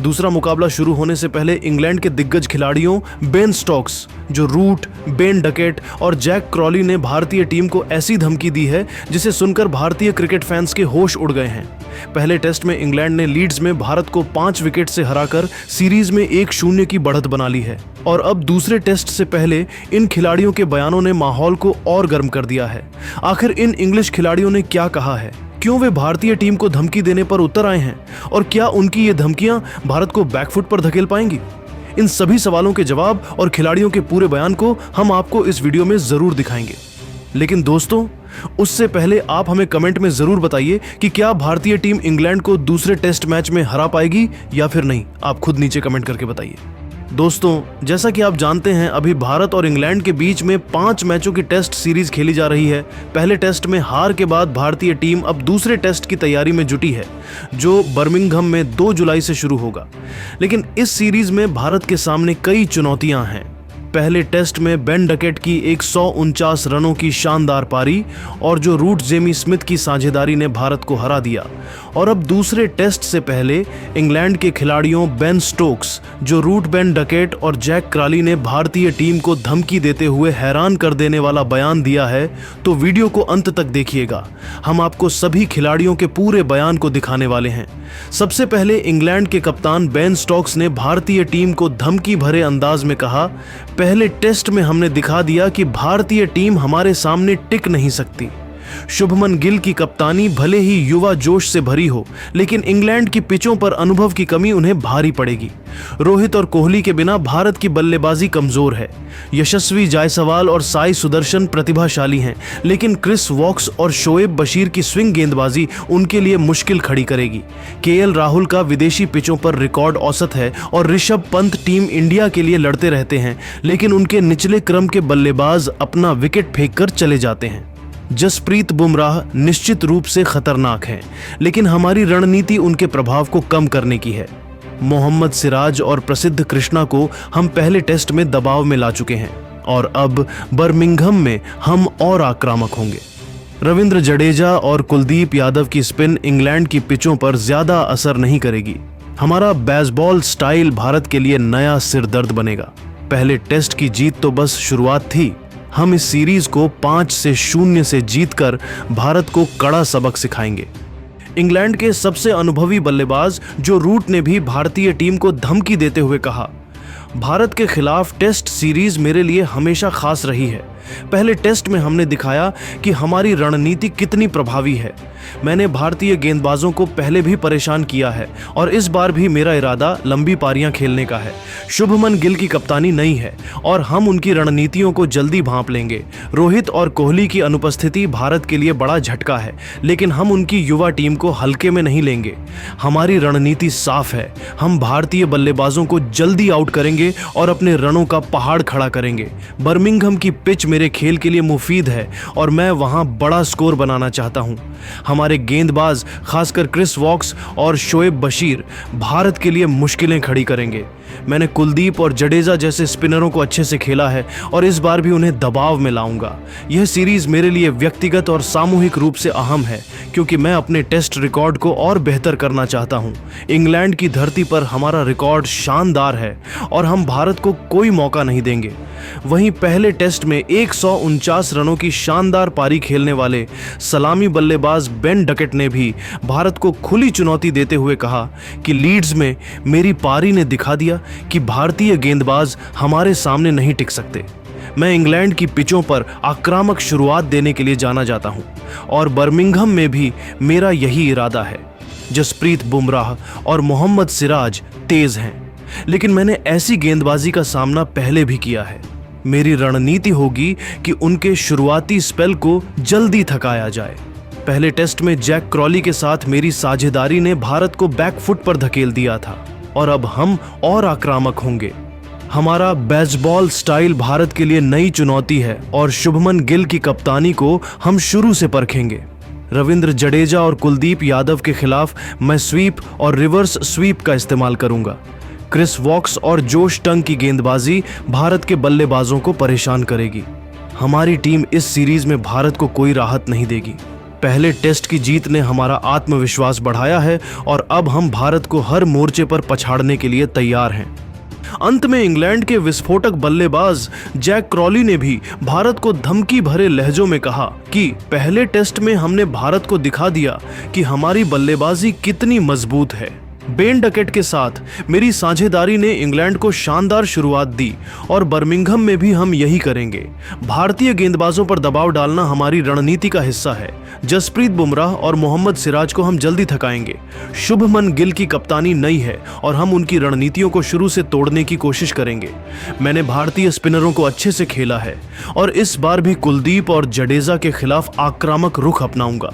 दूसरा मुकाबला शुरू होने से पहले इंग्लैंड के दिग्गज खिलाड़ियों बेन स्टोक्स, जो रूट, बेन डकेट और जैक क्रॉली ने भारतीय टीम को ऐसी धमकी दी है जिसे सुनकर भारतीय क्रिकेट फैंस के होश उड़ गए हैं। पहले टेस्ट में इंग्लैंड ने लीड्स में भारत को 5 विकेट से हराकर सीरीज में 1-0 की बढ़त बना ली है। और अब दूसरे टेस्ट से पहले इन खिलाड़ियों के बयानों ने माहौल को और गर्म कर दिया है। आखिर इन इंग्लिश खिलाड़ियों ने क्या कहा है, क्यों वे भारतीय टीम को धमकी देने पर उतर आए हैं और क्या उनकी ये धमकियां भारत को बैकफुट पर धकेल पाएंगी? इन सभी सवालों के जवाब और खिलाड़ियों के पूरे बयान को हम आपको इस वीडियो में जरूर दिखाएंगे। लेकिन दोस्तों, उससे पहले आप हमें कमेंट में जरूर बताइए कि क्या भारतीय टीम इंग्लैंड को दूसरे टेस्ट मैच में हरा पाएगी या फिर नहीं। आप खुद नीचे कमेंट करके बताइए। दोस्तों, जैसा कि आप जानते हैं, अभी भारत और इंग्लैंड के बीच में 5 मैचों की टेस्ट सीरीज खेली जा रही है। पहले टेस्ट में हार के बाद भारतीय टीम अब दूसरे टेस्ट की तैयारी में जुटी है, जो बर्मिंघम में 2 जुलाई से शुरू होगा। लेकिन इस सीरीज में भारत के सामने कई चुनौतियां हैं। पहले टेस्ट में बेन डकेट की 149 रनों की शानदार पारी और जो रूट जेमी स्मिथ की साझेदारी ने भारत को हरा दिया। और अब दूसरे टेस्ट से पहले इंग्लैंड के खिलाड़ियों बेन स्टोक्स, जो रूट, बेन डकेट और जैक क्रॉली ने भारतीय टीम को धमकी देते हुए हैरान कर देने वाला बयान दिया है। तो वीडियो को अंत तक देखिएगा, हम आपको सभी खिलाड़ियों के पूरे बयान को दिखाने वाले हैं। सबसे पहले इंग्लैंड के कप्तान बेन स्टोक्स ने भारतीय टीम को धमकी भरे अंदाज में कहा, पहले टेस्ट में हमने दिखा दिया कि भारतीय टीम हमारे सामने टिक नहीं सकती। शुभमन गिल की कप्तानी भले ही युवा जोश से भरी हो, लेकिन इंग्लैंड की पिचों पर अनुभव की कमी उन्हें भारी पड़ेगी। रोहित और कोहली के बिना भारत की बल्लेबाजी कमजोर है। यशस्वी जायसवाल और साई सुदर्शन प्रतिभाशाली हैं, लेकिन क्रिस वॉक्स और शोएब बशीर की स्विंग गेंदबाजी उनके लिए मुश्किल खड़ी करेगी। केएल राहुल का विदेशी पिचों पर रिकॉर्ड औसत है और ऋषभ पंत टीम इंडिया के लिए लड़ते रहते हैं, लेकिन उनके निचले क्रम के बल्लेबाज अपना विकेट फेंककर चले जाते हैं। जसप्रीत बुमराह निश्चित रूप से खतरनाक हैं, लेकिन हमारी रणनीति उनके प्रभाव को कम करने की है। मोहम्मद सिराज और प्रसिद्ध कृष्णा को हम पहले टेस्ट में दबाव में ला चुके हैं और अब बर्मिंघम में हम और आक्रामक होंगे। रविंद्र जडेजा और कुलदीप यादव की स्पिन इंग्लैंड की पिचों पर ज्यादा असर नहीं करेगी। हमारा बेसबॉल स्टाइल भारत के लिए नया सिरदर्द बनेगा। पहले टेस्ट की जीत तो बस शुरुआत थी। हम इस सीरीज को 5-0 से जीतकर भारत को कड़ा सबक सिखाएंगे। इंग्लैंड के सबसे अनुभवी बल्लेबाज जो रूट ने भी भारतीय टीम को धमकी देते हुए कहा, भारत के खिलाफ टेस्ट सीरीज मेरे लिए हमेशा खास रही है। पहले टेस्ट में हमने दिखाया कि हमारी रणनीति कितनी प्रभावी है। मैंने भारतीय गेंदबाजों को पहले भी परेशान किया है और इस बार भी मेरा इरादा लंबी पारियां खेलने का है। शुभमन गिल की कप्तानी नई है और हम उनकी रणनीतियों को जल्दी भांप लेंगे। रोहित और कोहली की अनुपस्थिति भारत के लिए बड़ा झटका है, लेकिन हम उनकी युवा टीम को हल्के में नहीं लेंगे। हमारी रणनीति साफ है, हम भारतीय बल्लेबाजों को जल्दी आउट करेंगे और अपने रनों का पहाड़ खड़ा करेंगे। बर्मिंघम की पिच मेरे खेल के लिए मुफीद है और मैं वहां बड़ा स्कोर बनाना चाहता हूं। हमारे गेंदबाज, खासकर क्रिस वॉक्स और शोएब बशीर, भारत के लिए मुश्किलें खड़ी करेंगे। मैंने कुलदीप और जडेजा जैसे स्पिनरों को अच्छे से खेला है और इस बार भी उन्हें दबाव में लाऊंगा। यह सीरीज मेरे लिए व्यक्तिगत और सामूहिक रूप से अहम है, क्योंकि मैं अपने टेस्ट रिकॉर्ड को और बेहतर करना चाहता हूं। इंग्लैंड की धरती पर हमारा रिकॉर्ड शानदार है और हम भारत को कोई मौका नहीं देंगे। वहीं पहले टेस्ट में 149 रनों की शानदार पारी खेलने वाले सलामी बल्लेबाज बेन डकेट ने भी भारत को खुली चुनौती देते हुए कहा कि लीड्स में मेरी पारी ने दिखा दिया कि भारतीय गेंदबाज हमारे सामने नहीं टिक सकते। मैं इंग्लैंड की पिचों पर आक्रामक शुरुआत देने के लिए जाना जाता हूं और बर्मिंघम में भी मेरा यही इरादा है। जसप्रीत बुमराह और मोहम्मद सिराज तेज हैं, लेकिन मैंने ऐसी गेंदबाजी का सामना पहले भी किया है। मेरी रणनीति होगी कि उनके शुरुआती स्पेल को जल्दी थकाया जाए। पहले टेस्ट में जैक क्रॉली के साथ मेरी साझेदारी ने भारत को बैकफुट पर धकेल दिया था और अब हम और आक्रामक होंगे। हमारा बेसबॉल स्टाइल भारत के लिए नई चुनौती है और शुभमन गिल की कप्तानी को हम शुरू से परखेंगे। रविंद्र जडेजा और कुलदीप यादव के खिलाफ मैं स्वीप और रिवर्स स्वीप का इस्तेमाल करूंगा। क्रिस वॉक्स और जोश टंग की गेंदबाजी भारत के बल्लेबाजों को परेशान करेगी। हमारी टीम इस सीरीज में भारत को कोई राहत नहीं देगी। पहले टेस्ट की जीत ने हमारा आत्मविश्वास बढ़ाया है और अब हम भारत को हर मोर्चे पर पछाड़ने के लिए तैयार हैं। अंत में इंग्लैंड के विस्फोटक बल्लेबाज जैक क्रॉली ने भी भारत को धमकी भरे लहजों में कहा कि पहले टेस्ट में हमने भारत को दिखा दिया कि हमारी बल्लेबाजी कितनी मजबूत है। बेन डकेट के साथ मेरी साझेदारी ने इंग्लैंड को शानदार शुरुआत दी और बर्मिंघम में भी हम यही करेंगे। भारतीय गेंदबाजों पर दबाव डालना हमारी रणनीति का हिस्सा है। जसप्रीत बुमराह और मोहम्मद सिराज को हम जल्दी थकाएंगे। शुभमन गिल की कप्तानी नई है और हम उनकी रणनीतियों को शुरू से तोड़ने की कोशिश करेंगे। मैंने भारतीय स्पिनरों को अच्छे से खेला है और इस बार भी कुलदीप और जडेजा के खिलाफ आक्रामक रुख अपनाऊंगा।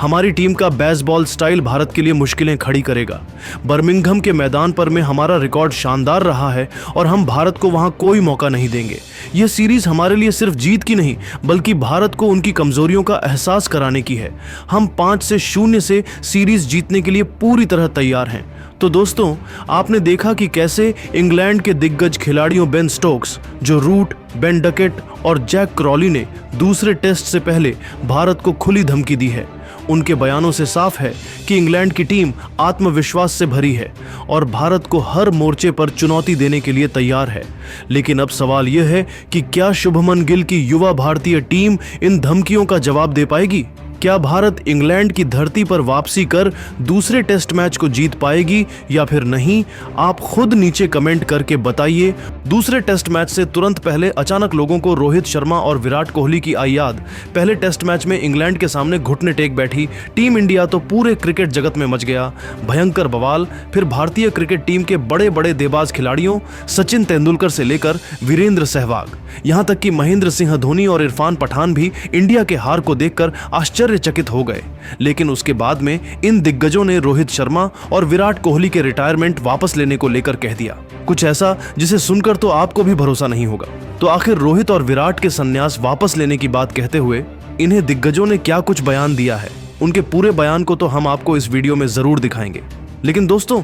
हमारी टीम का बेसबॉल स्टाइल भारत के लिए मुश्किलें खड़ी करेगा। बर्मिंघम के मैदान पर में हमारा रिकॉर्ड शानदार रहा है और हम भारत को वहां कोई मौका नहीं देंगे। यह सीरीज हमारे लिए सिर्फ जीत की नहीं बल्कि भारत को उनकी कमजोरियों का एहसास कराने की है। हम 5-0 से सीरीज जीतने के लिए पूरी तरह तैयार हैं। तो दोस्तों, आपने देखा कि कैसे इंग्लैंड के दिग्गज खिलाड़ियों बेन स्टोक्स, जो रूट, बेन डकेट और जैक क्रॉली ने दूसरे टेस्ट से पहले भारत को खुली धमकी दी है। उनके बयानों से साफ है कि इंग्लैंड की टीम आत्मविश्वास से भरी है और भारत को हर मोर्चे पर चुनौती देने के लिए तैयार है। लेकिन अब सवाल यह है कि क्या शुभमन गिल की युवा भारतीय टीम इन धमकियों का जवाब दे पाएगी? क्या भारत इंग्लैंड की धरती पर वापसी कर दूसरे टेस्ट मैच को जीत पाएगी या फिर नहीं? आप खुद नीचे कमेंट करके बताइए। दूसरे टेस्ट मैच से तुरंत पहले अचानक लोगों को रोहित शर्मा और विराट कोहली की आई याद। पहले टेस्ट मैच में इंग्लैंड के सामने घुटने टेक बैठी टीम इंडिया तो पूरे क्रिकेट जगत में मच गया भयंकर बवाल। फिर भारतीय क्रिकेट टीम के बड़े बड़े देबाज खिलाड़ियों सचिन तेंदुलकर से लेकर वीरेंद्र सहवाग, यहाँ तक कि महेंद्र सिंह धोनी और इरफान पठान भी इंडिया के हार को देखकर आश्चर्यचकित हो गए। लेकिन उसके बाद में इन दिग्गजों ने रोहित शर्मा और विराट कोहली के रिटायरमेंट वापस लेने को लेकर कह दिया कुछ ऐसा जिसे सुनकर तो आपको भी भरोसा नहीं होगा। तो आखिर रोहित और विराट के संन्यास वापस लेने की बात कहते हुए इन्हें दिग्गजों ने क्या कुछ बयान दिया है, उनके पूरे बयान को तो हम आपको इस वीडियो में जरूर दिखाएंगे। लेकिन दोस्तों,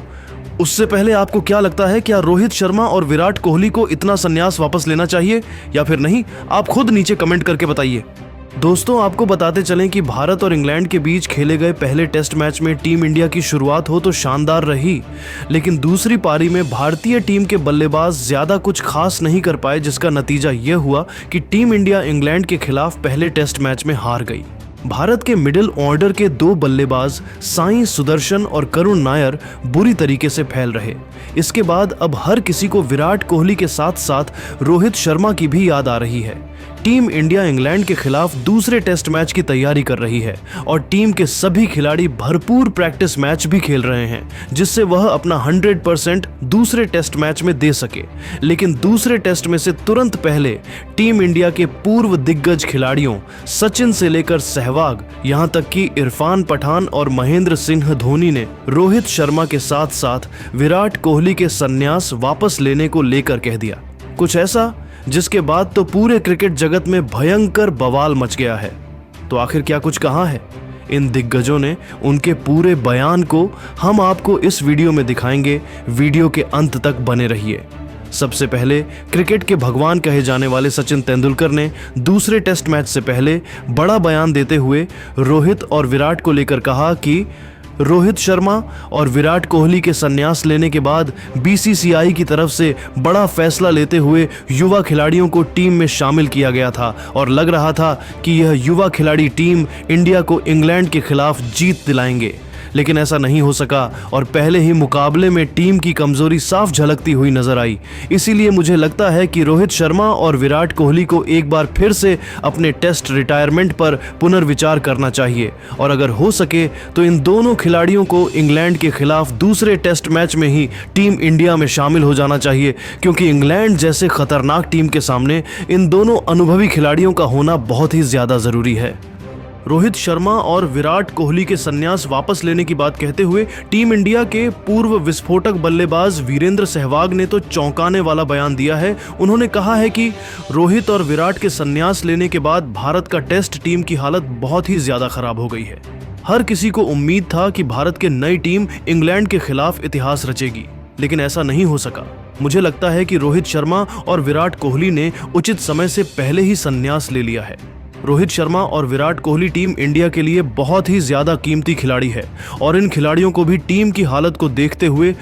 उससे पहले आपको क्या लगता है, क्या रोहित शर्मा और विराट कोहली को इतना संन्यास वापस लेना चाहिए या फिर नहीं? आप खुद नीचे कमेंट करके बताइए। दोस्तों, आपको बताते चलें कि भारत और इंग्लैंड के बीच खेले गए पहले टेस्ट मैच में टीम इंडिया की शुरुआत हो तो शानदार रही, लेकिन दूसरी पारी में भारतीय टीम के बल्लेबाज ज्यादा कुछ खास नहीं कर पाए, जिसका नतीजा यह हुआ कि टीम इंडिया इंग्लैंड के खिलाफ पहले टेस्ट मैच में हार गई। भारत के मिडिल ऑर्डर के 2 बल्लेबाज साई सुदर्शन और करुण नायर बुरी तरीके से फैल रहे। इसके बाद अब हर किसी को विराट कोहली के साथ साथ रोहित शर्मा की भी याद आ रही है। टीम इंडिया इंग्लैंड के खिलाफ दूसरे टेस्ट मैच की तैयारी कर रही है और टीम के सभी खिलाड़ी भरपूर प्रैक्टिस मैच भी खेल रहे हैं, जिससे वह अपना 100% दूसरे टेस्ट मैच में दे सके। लेकिन दूसरे टेस्ट में से तुरंत पहले टीम इंडिया के पूर्व दिग्गज खिलाड़ियों सचिन से लेकर सहवाग, यहां तक कि इरफान पठान और महेंद्र सिंह धोनी ने रोहित शर्मा के साथ साथ विराट कोहली के संन्यास वापस लेने को लेकर कह दिया कुछ ऐसा जिसके बाद तो पूरे क्रिकेट जगत में भयंकर बवाल मच गया है। तो आखिर क्या कुछ कहा है इन दिग्गजों ने? उनके पूरे बयान को हम आपको इस वीडियो में दिखाएंगे। वीडियो के अंत तक बने रहिए। सबसे पहले क्रिकेट के भगवान कहे जाने वाले सचिन तेंदुलकर ने दूसरे टेस्ट मैच से पहले बड़ा बयान देते हुए रोहित और विराट को लेकर कहा कि रोहित शर्मा और विराट कोहली के संन्यास लेने के बाद बीसीसीआई की तरफ से बड़ा फैसला लेते हुए युवा खिलाड़ियों को टीम में शामिल किया गया था और लग रहा था कि यह युवा खिलाड़ी टीम इंडिया को इंग्लैंड के खिलाफ जीत दिलाएंगे। लेकिन ऐसा नहीं हो सका और पहले ही मुकाबले में टीम की कमजोरी साफ झलकती हुई नजर आई। इसीलिए मुझे लगता है कि रोहित शर्मा और विराट कोहली को एक बार फिर से अपने टेस्ट रिटायरमेंट पर पुनर्विचार करना चाहिए और अगर हो सके तो इन दोनों खिलाड़ियों को इंग्लैंड के खिलाफ दूसरे टेस्ट मैच में ही टीम इंडिया में शामिल हो जाना चाहिए, क्योंकि इंग्लैंड जैसे खतरनाक टीम के सामने इन दोनों अनुभवी खिलाड़ियों का होना बहुत ही ज्यादा जरूरी है। रोहित शर्मा और विराट कोहली के संन्यास वापस लेने की बात कहते हुए टीम इंडिया के पूर्व विस्फोटक बल्लेबाज वीरेंद्र सहवाग ने तो चौंकाने वाला बयान दिया है। उन्होंने कहा है कि रोहित और विराट के संन्यास लेने के बाद भारत का टेस्ट टीम की हालत बहुत ही ज्यादा खराब हो गई है। हर किसी को उम्मीद था कि भारत की नई टीम इंग्लैंड के खिलाफ इतिहास रचेगी, लेकिन ऐसा नहीं हो सका। मुझे लगता है कि रोहित शर्मा और विराट कोहली ने उचित समय से पहले ही संन्यास ले लिया है। रोहित शर्मा और विराट कोहली टीम इंडिया के लिए बहुत ही ज्यादा कीमती खिलाड़ी है और इन खिलाड़ियों को भी टीम की हालत को देखते हुए